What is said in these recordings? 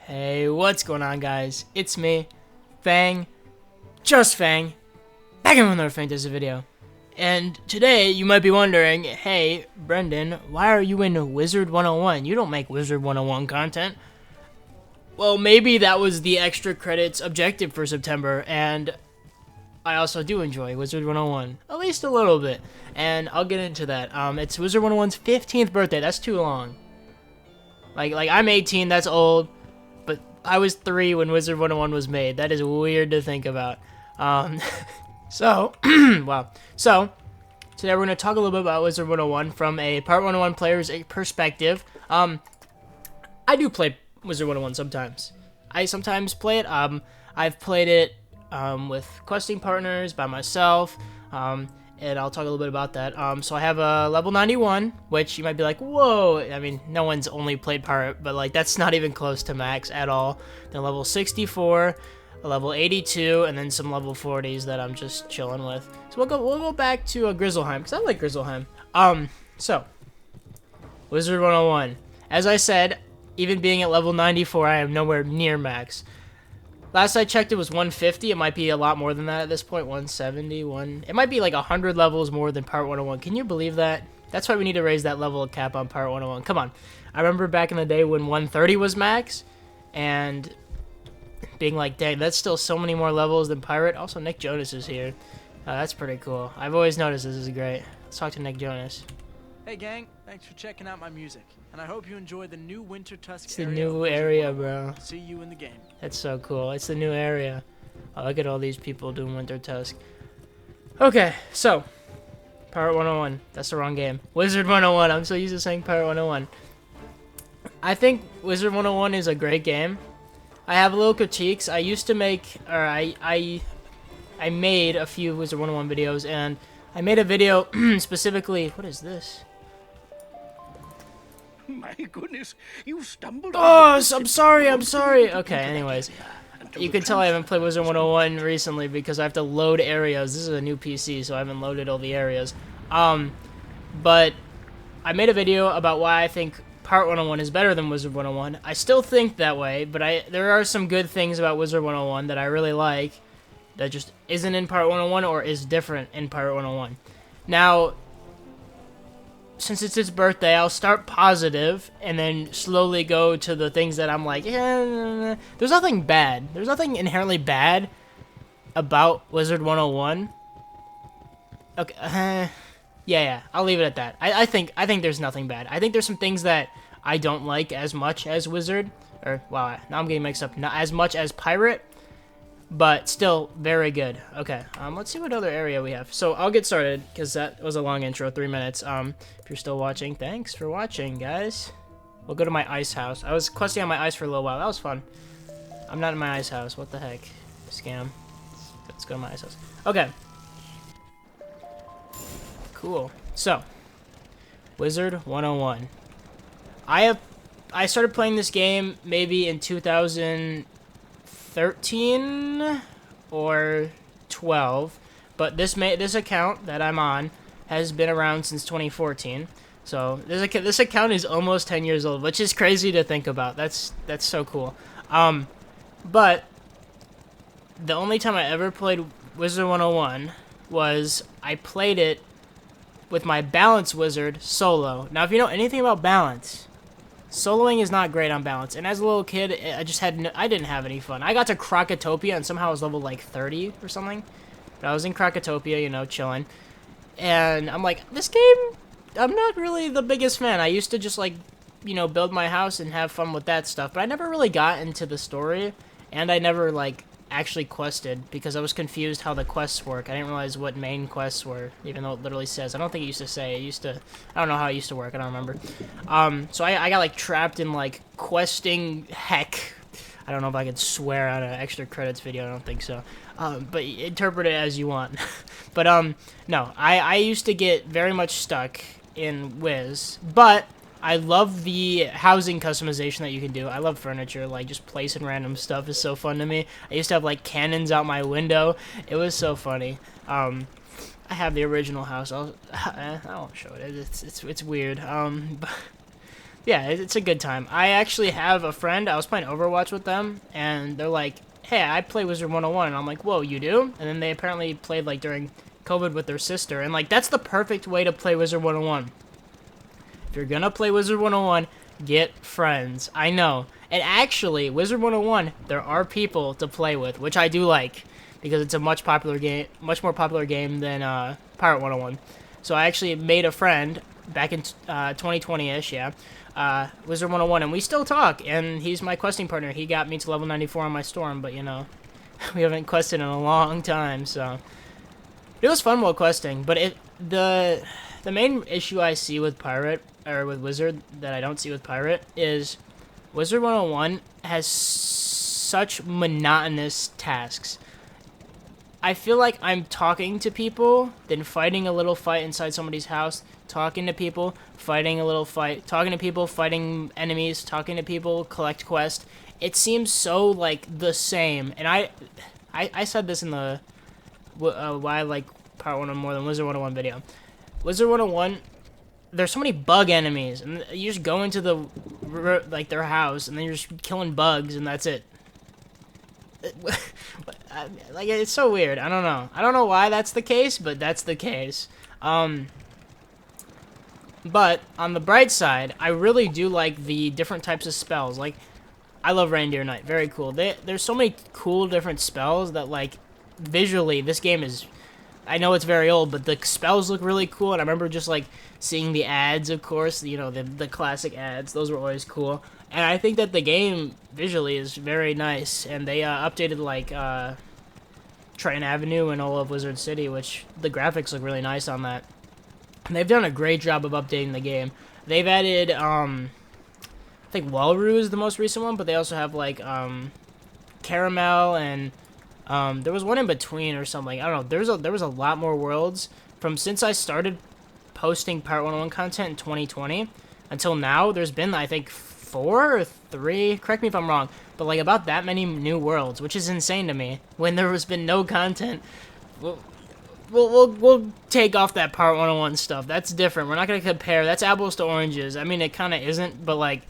Hey, what's going on, guys? It's me, Fang, just Fang, back in with another Fantasy video. And today, you might be wondering, hey, Brendan, why are you in Wizard101? You don't make Wizard101 content. Well, maybe that was the extra credits objective for September, and I also do enjoy Wizard101, at least a little bit, and I'll get into that. It's Wizard101's 15th birthday. That's too long. Like I'm 18, that's old. But I was 3 when Wizard101 was made. That is weird to think about. So, wow. So, today we're going to talk a little bit about Wizard101 from a Pirate101 player's perspective. I do play Wizard101 sometimes. I sometimes play it. I've played it with questing partners, by myself, and I'll talk a little bit about that. So I have a level 91, which you might be like, whoa, I mean, no one's only played Pirate, but like that's not even close to max at all. Then level 64, a level 82, and then some level 40s that I'm just chilling with. So we'll go back to Grizzleheim, because I like Grizzleheim. So, Wizard101. As I said, even being at level 94, I am nowhere near max. Last I checked, it was 150. It might be a lot more than that at this point. 170, it might be like 100 levels more than Pirate101. Can you believe that? That's why we need to raise that level cap on Pirate101. Come on. I remember back in the day when 130 was max, and being like, dang, that's still so many more levels than Pirate. Also, Nick Jonas is here. That's pretty cool. I've always noticed this is great. Let's talk to Nick Jonas. Hey gang, thanks for checking out my music, and I hope you enjoy the new Winter Tusk It's the new area, bro. See you in the game. That's so cool. It's the new area. Oh, look at all these people doing Winter Tusk. Okay, so Pirate101. That's the wrong game. Wizard101. I'm so used to saying Pirate101. I think Wizard101 is a great game. I have little critiques. I used to make, or I made a few Wizard101 videos, and I made a video specifically. What is this? My goodness, you stumbled. Oh, I'm sorry. Okay, anyways. You can tell I haven't played Wizard101 recently because I have to load areas. This is a new PC, so I haven't loaded all the areas. But I made a video about why I think Pirate101 is better than Wizard101. I still think that way, but there are some good things about Wizard101 that I really like that just isn't in Pirate101 or is different in Pirate101. Now, since it's its birthday, I'll start positive and then slowly go to the things that I'm like, there's nothing bad. There's nothing inherently bad about Wizard101. Okay, yeah, I'll leave it at that. I think there's nothing bad. I think there's some things that I don't like as much as Wizard, or wow, now I'm getting mixed up. Not as much as Pirate, but still very good. Okay, let's see what other area we have. So I'll get started because that was a long intro, 3 minutes. If you're still watching, thanks for watching, guys. We'll go to my ice house. I was questing on my ice for a little while. That was fun. I'm not in my ice house. What the heck? Scam. Let's go to my ice house. Okay. Cool. So, Wizard101. I started playing this game maybe in 2013 or 12, but this account that I'm on has been around since 2014. So this account is almost 10 years old, which is crazy to think about. That's so cool. But the only time I ever played Wizard101 was I played it with my balance wizard solo. Now, if you know anything about balance, soloing is not great on balance. And as a little kid, I didn't have any fun. I got to Krakatopia and somehow I was level like 30 or something. But I was in Krakatopia, you know, chilling. And I'm like, this game, I'm not really the biggest fan. I used to just like, you know, build my house and have fun with that stuff. But I never really got into the story. And I never like actually quested because I was confused how the quests work. I didn't realize what main quests were, even though it literally says. I don't think it used to say. I don't know how it used to work. I don't remember. So I got like trapped in like questing heck. I don't know if I could swear on an extra credits video. I don't think so. But interpret it as you want. But no, I used to get very much stuck in Wiz, but I love the housing customization that you can do. I love furniture, like just placing random stuff is so fun to me. I used to have like cannons out my window. It was so funny. I have the original house. I won't show it. It's weird. But Yeah, it's a good time. I actually have a friend. I was playing Overwatch with them, and they're like, "Hey, I play Wizard101," and I'm like, "Whoa, you do?" And then they apparently played like during COVID with their sister, and like that's the perfect way to play Wizard101. If you're gonna play Wizard101, get friends. I know. And actually, Wizard101, there are people to play with, which I do like, because it's a much more popular game than Pirate101. So I actually made a friend back in 2020-ish, yeah, Wizard101, and we still talk, and he's my questing partner. He got me to level 94 on my storm, but, you know, we haven't quested in a long time, so... It was fun while questing, but the main issue I see with Pirate, or with Wizard, that I don't see with Pirate, is Wizard101 has such monotonous tasks. I feel like I'm talking to people, then fighting a little fight inside somebody's house, talking to people, fighting a little fight, talking to people, fighting enemies, talking to people, collect quest. It seems so, like, the same. And I said this in the why I like Pirate101 more than Wizard101 video. Wizard101, there's so many bug enemies, and you just go into like their house, and then you're just killing bugs, and that's it. Like, it's so weird. I don't know. I don't know why that's the case, but that's the case. But on the bright side, I really do like the different types of spells. Like, I love Reindeer Knight. Very cool. There's so many cool different spells that, like, visually, this game is... I know it's very old, but the spells look really cool, and I remember just, like, seeing the ads, of course, you know, the classic ads. Those were always cool. And I think that the game, visually, is very nice, and they updated, like, Triton Avenue and all of Wizard City, which the graphics look really nice on that. And they've done a great job of updating the game. They've added, I think Walroo is the most recent one, but they also have, like, Caramel, and there was one in between or something. I don't know. There was a lot more worlds from since I started posting Pirate101 content in 2020 until now. There's been, I think, 4 or 3. Correct me if I'm wrong, but like about that many new worlds, which is insane to me. When there has been no content, we'll take off that Pirate101 stuff. That's different. We're not gonna compare. That's apples to oranges. I mean, it kind of isn't, but like,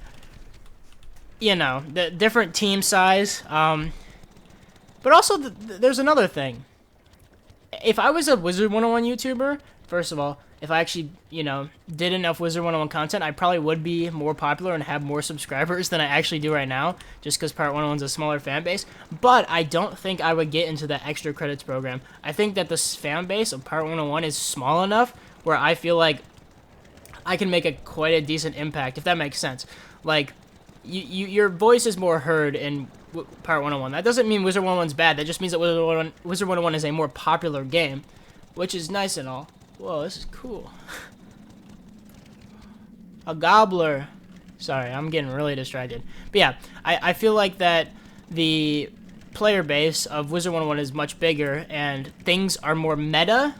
you know, the different team size. But also, there's another thing. If I was a Wizard101 YouTuber, first of all, if I actually, you know, did enough Wizard101 content, I probably would be more popular and have more subscribers than I actually do right now, just because Pirate101's a smaller fan base. But I don't think I would get into the extra credits program. I think that the fan base of Pirate101 is small enough where I feel like I can make quite a decent impact, if that makes sense. Like, your voice is more heard in Pirate101. That doesn't mean Wizard101's bad. That just means that Wizard101 is a more popular game, which is nice and all. Whoa, this is cool. A gobbler. Sorry, I'm getting really distracted. But yeah, I feel like that the player base of Wizard101 is much bigger, and things are more meta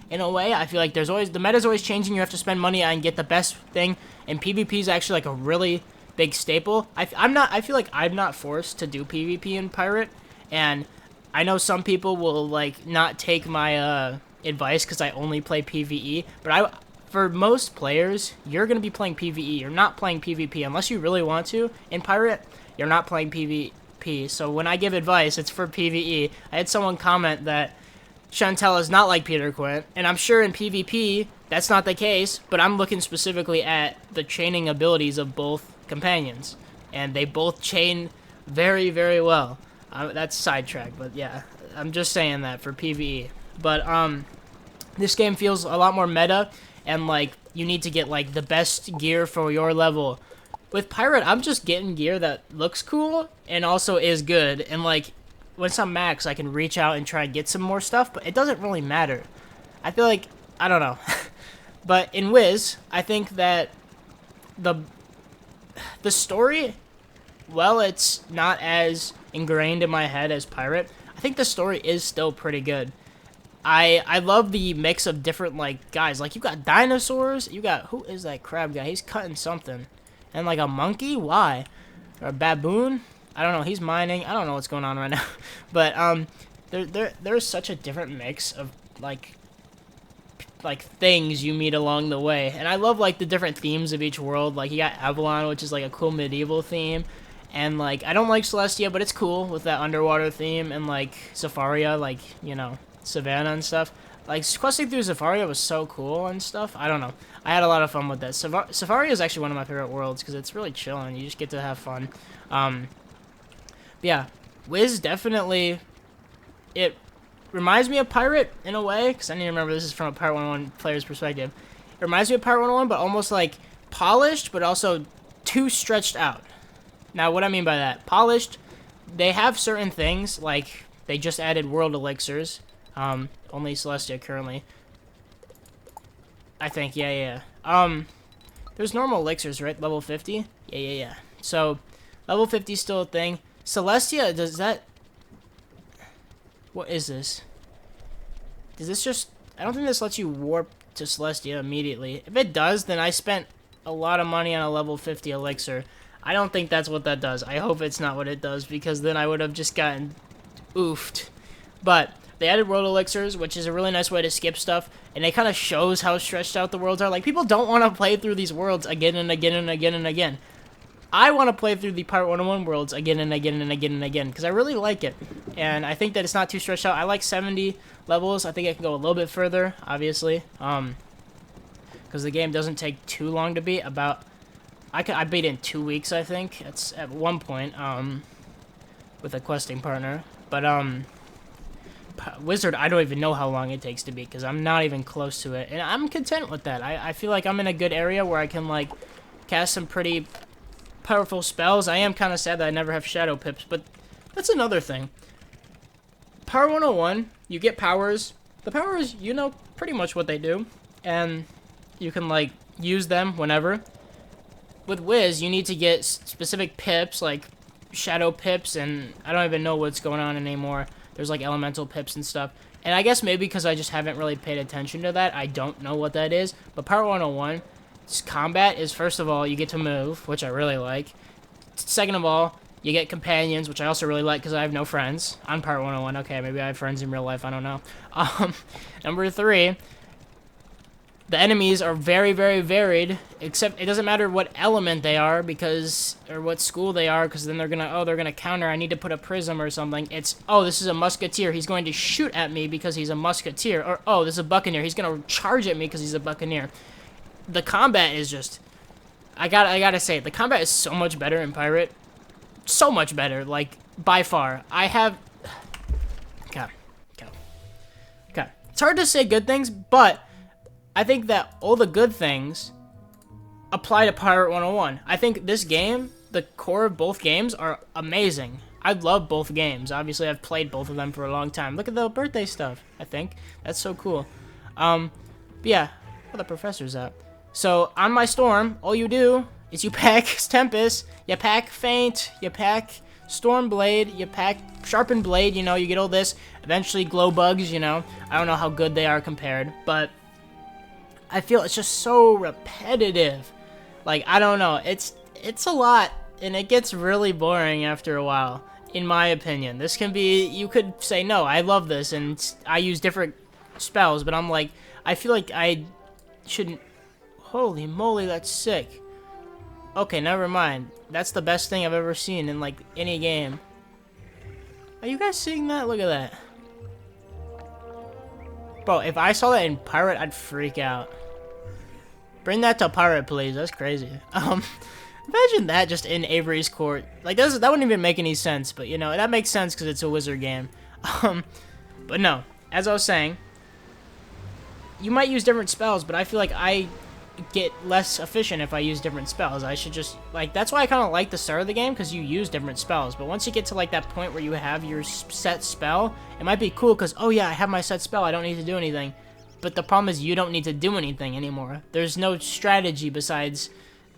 in a way. I feel like the meta's always changing. You have to spend money and get the best thing, and PvP is actually like a really big staple. I feel like I'm not forced to do PvP in Pirate, and I know some people will like not take my advice because I only play PvE, but for most players, you're gonna be playing PvE. You're not playing PvP unless you really want to. In Pirate, you're not playing PvP. So when I give advice, it's for PvE. I had someone comment that Chantel is not like Peter Quint, and I'm sure in PvP that's not the case, but I'm looking specifically at the chaining abilities of both companions, and they both chain very, very well. That's sidetrack, but yeah, I'm just saying that for PvE. But this game feels a lot more meta, and like you need to get like the best gear for your level. With Pirate, I'm just getting gear that looks cool and also is good, and like once I'm max, I can reach out and try and get some more stuff, but it doesn't really matter. I feel like, I don't know. But in Wiz, I think that the story, well, it's not as ingrained in my head as Pirate. I think the story is still pretty good. I love the mix of different, like, guys. Like, you got dinosaurs. You got, who is that crab guy? He's cutting something. And, like, a monkey? Why? Or a baboon? I don't know. He's mining. I don't know what's going on right now. But, there's such a different mix of, like, like things you meet along the way. And I love like the different themes of each world. Like you got Avalon, which is like a cool medieval theme. And like I don't like Celestia, but it's cool with that underwater theme, and like Zafaria, like, you know, Savannah and stuff. Like questing through Zafaria was so cool and stuff. I don't know. I had a lot of fun with that. Zafaria is actually one of my favorite worlds because it's really chill and you just get to have fun. Yeah, Wiz definitely, it reminds me of Pirate in a way, because I need to remember this is from a Pirate101 player's perspective. It reminds me of Pirate101, but almost like polished, but also too stretched out. Now, what I mean by that, polished, they have certain things, like they just added world elixirs, only Celestia currently. I think, yeah. There's normal elixirs, right? Level 50? Yeah. So, level 50 is still a thing. Celestia, does that... What is this? Does this just... I don't think this lets you warp to Celestia immediately. If it does, then I spent a lot of money on a level 50 elixir. I don't think that's what that does. I hope it's not what it does, because then I would have just gotten oofed. But they added world elixirs, which is a really nice way to skip stuff, and it kind of shows how stretched out the worlds are. Like, people don't want to play through these worlds again and again and again and again. I want to play through the Pirate101 worlds again and again and again and again, because I really like it. And I think that it's not too stretched out. I like 70 levels. I think I can go a little bit further, obviously. Because the game doesn't take too long to beat. I beat it in 2 weeks, I think. It's at one point, with a questing partner. But, Wizard, I don't even know how long it takes to beat, because I'm not even close to it. And I'm content with that. I feel like I'm in a good area where I can, like, cast some pretty powerful spells. I am kind of sad that I never have Shadow Pips, but that's another thing. Pirate101, you get powers. The powers, you know pretty much what they do, and you can, like, use them whenever. With Wiz, you need to get specific pips, like Shadow Pips, and I don't even know what's going on anymore. There's, like, Elemental Pips and stuff. And I guess maybe because I just haven't really paid attention to that, I don't know what that is. But Pirate101, combat is, first of all, you get to move, which I really like. Second of all, you get companions, which I also really like because I have no friends on Pirate101. Okay, maybe I have friends in real life, I don't know. Number 3, the enemies are very, very varied, except it doesn't matter what element they are, because, or what school they are, because then they're gonna counter, I need to put a prism or something. It's, oh, this is a musketeer, he's going to shoot at me because he's a musketeer, or, oh, this is a buccaneer, he's gonna charge at me because he's a buccaneer. The combat is just, I gotta say, the combat is so much better in Pirate. So much better, like, by far. I have... Okay. It's hard to say good things, but I think that all the good things apply to Pirate101. I think this game, the core of both games, are amazing. I love both games. Obviously, I've played both of them for a long time. Look at the birthday stuff, I think. That's so cool. But yeah, well, the professor's out. So, on my Storm, all you do is you pack Tempest, you pack Feint, you pack Stormblade, you pack Sharpened Blade, you know, you get all this. Eventually, Glow Bugs, you know. I don't know how good they are compared, but I feel it's just so repetitive. Like, I don't know, it's a lot, and it gets really boring after a while, in my opinion. This can be, you could say, no, I love this, and I use different spells, but I'm like, I feel like I shouldn't. Holy moly, that's sick. Okay, never mind. That's the best thing I've ever seen in, like, any game. Are you guys seeing that? Look at that. Bro, if I saw that in Pirate, I'd freak out. Bring that to Pirate, please. That's crazy. Imagine that just in Avery's Court. Like, that wouldn't even make any sense, but, you know, that makes sense because it's a wizard game. But no, as I was saying, you might use different spells, but I feel like I get less efficient if I use different spells. I should just, like, that's why I kind of like the start of the game, because you use different spells. But once you get to, like, that point where you have your set spell, it might be cool because, oh yeah, I have my set spell, I don't need to do anything. But the problem is you don't need to do anything anymore. There's no strategy besides,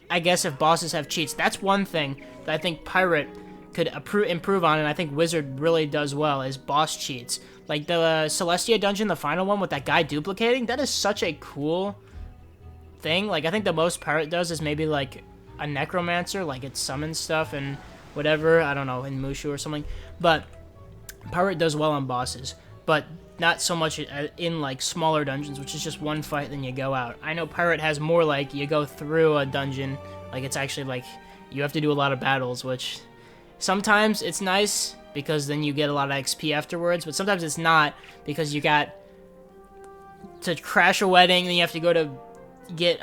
I guess, if bosses have cheats. That's one thing that I think Pirate could improve on, and I think Wizard really does well, is boss cheats. Like the Celestia dungeon, the final one with that guy duplicating, that is such a cool thing. Like, I think the most Pirate does is maybe like a Necromancer, like it summons stuff and whatever, I don't know, in Mushu or something. But Pirate does well on bosses. but not so much in like smaller dungeons, which is just one fight then you go out. I know Pirate has more like you go through a dungeon, like it's actually like you have to do a lot of battles, which sometimes it's nice because then you get a lot of XP afterwards, but sometimes it's not because you got to crash a wedding, then you have to go to get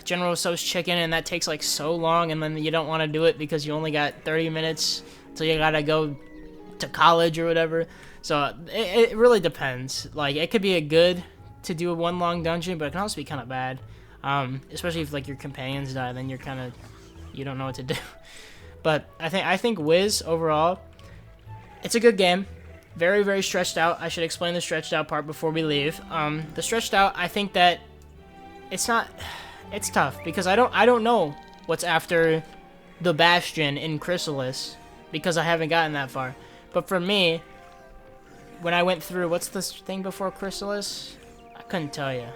General Tso's chicken, and that takes like so long, and then you don't want to do it because you only got 30 minutes till you gotta go to college or whatever. So it really depends. Like, it could be a good to do a one long dungeon, but it can also be kind of bad, especially if like your companions die, then you're kind of, you don't know what to do. But I think Wiz overall, it's a good game. Very, very stretched out. I should explain the stretched out part before we leave. The stretched out, I think that it's tough because I don't know what's after the Bastion in Chrysalis because I haven't gotten that far. But for me, when I went through, what's this thing before Chrysalis? I couldn't tell you.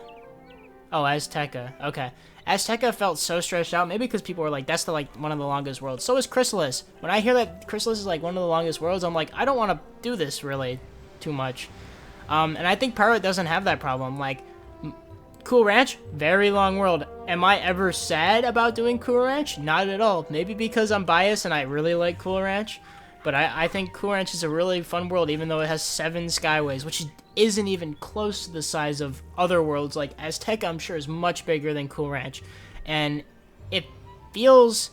Oh, Azteca. Okay. Azteca felt so stretched out, maybe because people were like, that's one of the longest worlds. So is Chrysalis. When I hear that Chrysalis is like one of the longest worlds, I'm like, I don't want to do this really too much. And I think Pirate doesn't have that problem. Like, Cool Ranch, very long world. Am I ever sad about doing Cool Ranch? Not at all. Maybe because I'm biased and I really like Cool Ranch. But I think Cool Ranch is a really fun world, even though it has 7 skyways, which isn't even close to the size of other worlds. Like, Azteca, I'm sure, is much bigger than Cool Ranch. And it feels...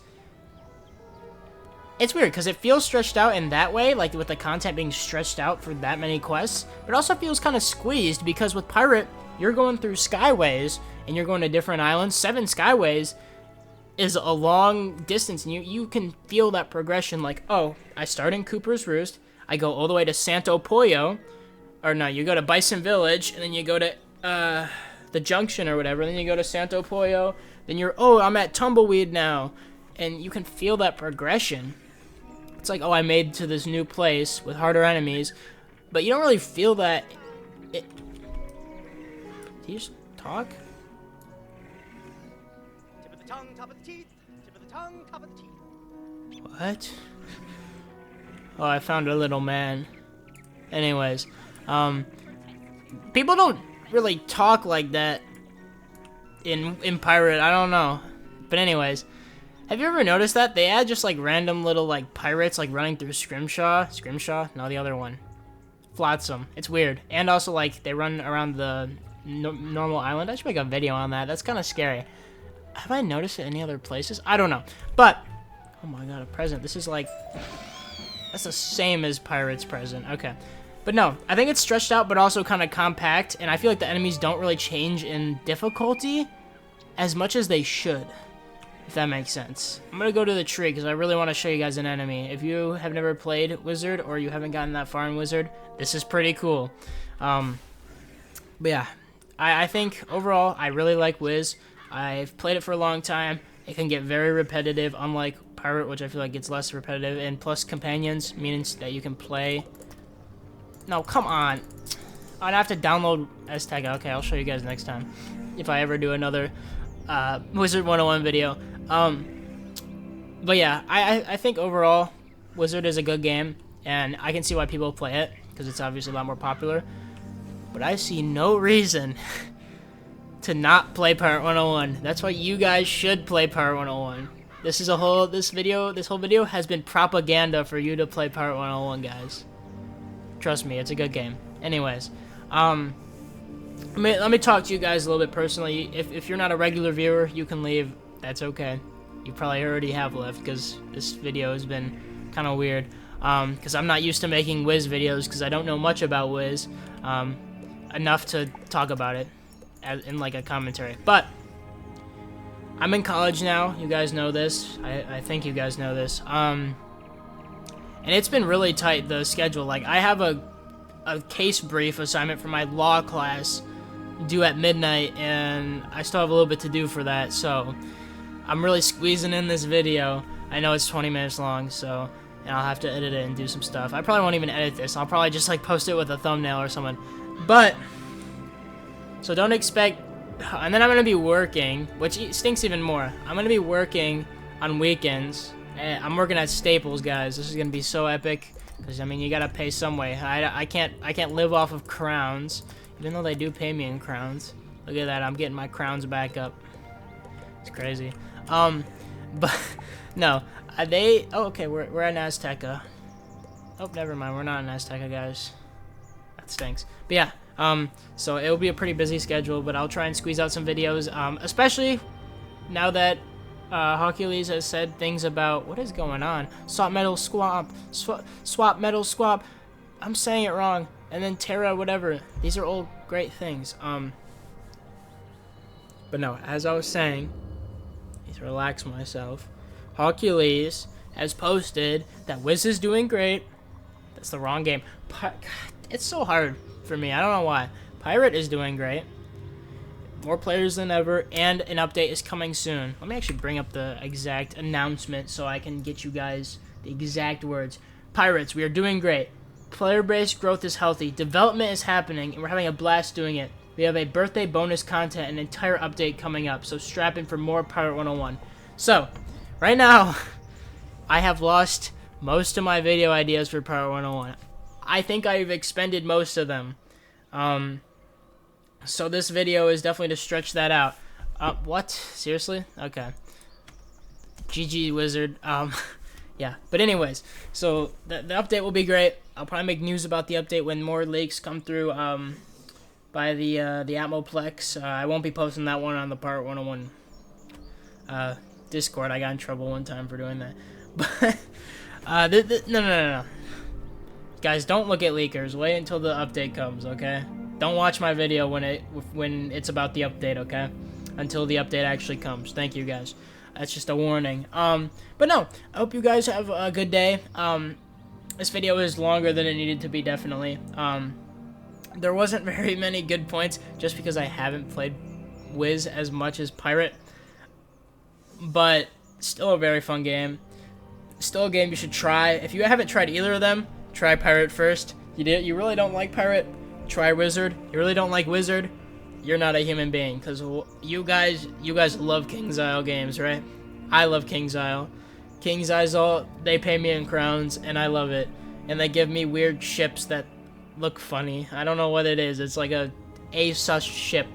It's weird, because it feels stretched out in that way, like with the content being stretched out for that many quests. But it also feels kind of squeezed, because with Pirate, you're going through skyways, and you're going to different islands. 7 skyways is a long distance, and you can feel that progression, like, oh, I start in Cooper's Roost, I go all the way to Santo Pollo, or no, you go to Bison Village, and then you go to the Junction or whatever, then you go to Santo Pollo, then I'm at Tumbleweed now, and you can feel that progression. It's like, oh, I made to this new place with harder enemies, but you don't really feel that. Did you just talk? Tip of the tongue, top of the teeth. Tip of the tongue, top of the teeth. What? Oh, I found a little man. Anyways, people don't really talk like that in Pirate. I don't know. But anyways, have you ever noticed that they add just like random little like pirates like running through Scrimshaw? No, the other one, Flotsam. It's weird. And also like they run around the normal island. I should make a video on that. That's kind of scary. Have I noticed it any other places? I don't know. But oh my god, a present. This is like, that's the same as Pirate's present. Okay. But no, I think it's stretched out but also kind of compact, and I feel like the enemies don't really change in difficulty as much as they should, if that makes sense. I'm gonna go to the tree because I really want to show you guys an enemy. If you have never played Wizard or you haven't gotten that far in Wizard, this is pretty cool. But yeah, I think overall I really like Wiz. I've played it for a long time. It can get very repetitive, unlike Pirate, which I feel like gets less repetitive, and plus companions, means that you can play. No, come on. I'd have to download Azteca. Okay, I'll show you guys next time if I ever do another Wizard101 video. But yeah, I think overall Wizard is a good game, and I can see why people play it because it's obviously a lot more popular. But I see no reason to not play Pirate101. That's why you guys should play Pirate101. This whole video has been propaganda for you to play Pirate101, guys. Trust me, it's a good game. Anyways, let me talk to you guys a little bit personally. If you're not a regular viewer, you can leave. That's okay. You probably already have left because this video has been kind of weird. Because I'm not used to making Wiz videos because I don't know much about Wiz. Enough to talk about it in like a commentary. But I'm in college now. You guys know this. I think you guys know this. And it's been really tight, the schedule. Like, I have a case brief assignment for my law class due at midnight, and I still have a little bit to do for that, so I'm really squeezing in this video. I know it's 20 minutes long, so, and I'll have to edit it and do some stuff. I probably won't even edit this. I'll probably just, like, post it with a thumbnail or something. But, so don't expect, and then I'm going to be working, which stinks even more. I'm going to be working on weekends. I'm working at Staples, guys. This is going to be so epic. Because I mean, you gotta pay some way. I can't live off of crowns, even though they do pay me in crowns. Look at that, I'm getting my crowns back up. It's crazy. But no, oh, okay, we're at Azteca. Oh, never mind, we're not in Azteca, guys. That stinks. But yeah, so it'll be a pretty busy schedule, but I'll try and squeeze out some videos, especially now that Hercules has said things about what is going on. Swap metal swap, swap metal swap. I'm saying it wrong. And then Terra, whatever. These are all great things. But no, as I was saying, need to relax myself. Hercules has posted that Wiz is doing great. That's the wrong game. God, it's so hard for me. I don't know why. Pirate is doing great. More players than ever, and an update is coming soon. Let me actually bring up the exact announcement so I can get you guys the exact words. Pirates, we are doing great. Player base growth is healthy. Development is happening, and we're having a blast doing it. We have a birthday bonus content, an entire update coming up, so strap in for more Pirate101. So, right now, I have lost most of my video ideas for Pirate101. I think I've expended most of them. So this video is definitely to stretch that out. What? Seriously? Okay. GG Wizard. Yeah. But anyways, so the update will be great. I'll probably make news about the update when more leaks come through by the Atmoplex. I won't be posting that one on the Pirate101 Discord. I got in trouble one time for doing that. But no. Guys, don't look at leakers. Wait until the update comes, okay? Don't watch my video when it's about the update, okay? Until the update actually comes. Thank you, guys. That's just a warning. But no, I hope you guys have a good day. This video is longer than it needed to be, definitely. There wasn't very many good points, just because I haven't played Wiz as much as Pirate. But still a very fun game. Still a game you should try. If you haven't tried either of them, try Pirate first. You really don't like Pirate? Try Wizard. You really don't like Wizard? You're not a human being, because you guys love KingsIsle games, right? I love KingsIsle. KingsIsle, they pay me in crowns, and I love it. And they give me weird ships that look funny. I don't know what it is. It's like a sus ship.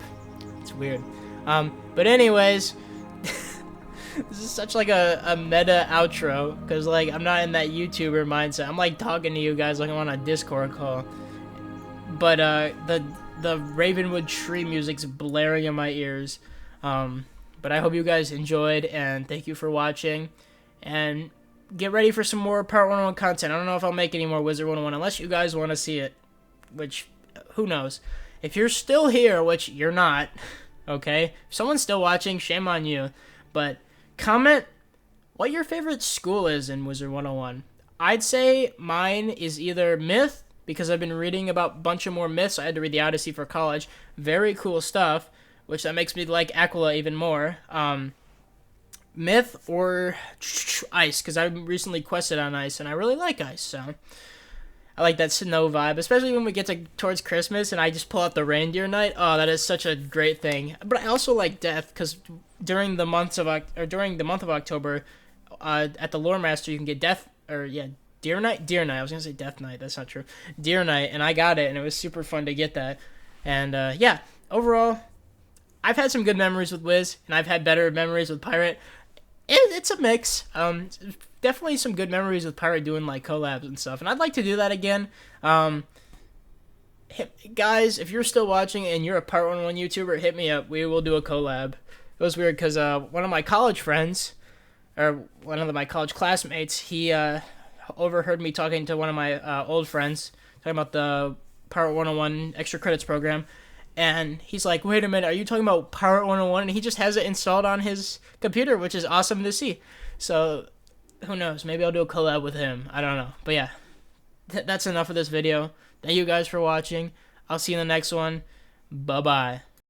It's weird. But anyways, this is such like a meta outro, because like I'm not in that YouTuber mindset. I'm like talking to you guys like I'm on a Discord call. But the Ravenwood tree music's blaring in my ears. But I hope you guys enjoyed, and thank you for watching. And get ready for some more Pirate101 content. I don't know if I'll make any more Wizard101 unless you guys want to see it, which who knows. If you're still here, which you're not, okay? If someone's still watching, shame on you. But comment what your favorite school is in Wizard101. I'd say mine is either Myth, because I've been reading about a bunch of more myths. I had to read the Odyssey for college. Very cool stuff, which that makes me like Aquila even more. Myth or Ice, because I recently quested on Ice, and I really like Ice, so I like that snow vibe, especially when we get towards Christmas and I just pull out the reindeer night. Oh, that is such a great thing. But I also like Death, because during the month of October, at the Lore Master you can get Deer Night? Deer Night. I was going to say Death Night. That's not true. Deer Night, and I got it, and it was super fun to get that. And, yeah, overall, I've had some good memories with Wiz, and I've had better memories with Pirate. It's a mix. Definitely some good memories with Pirate doing, like, collabs and stuff, and I'd like to do that again. Guys, if you're still watching and you're a Pirate101 YouTuber, hit me up. We will do a collab. It was weird, because one of my college friends, or one of my college classmates, he, overheard me talking to one of my old friends, talking about the Pirate101 extra credits program, and he's like, wait a minute, are you talking about Pirate101? And he just has it installed on his computer, which is awesome to see. So, who knows, maybe I'll do a collab with him, I don't know. But yeah, that's enough of this video. Thank you guys for watching. I'll see you in the next one. Bye-bye.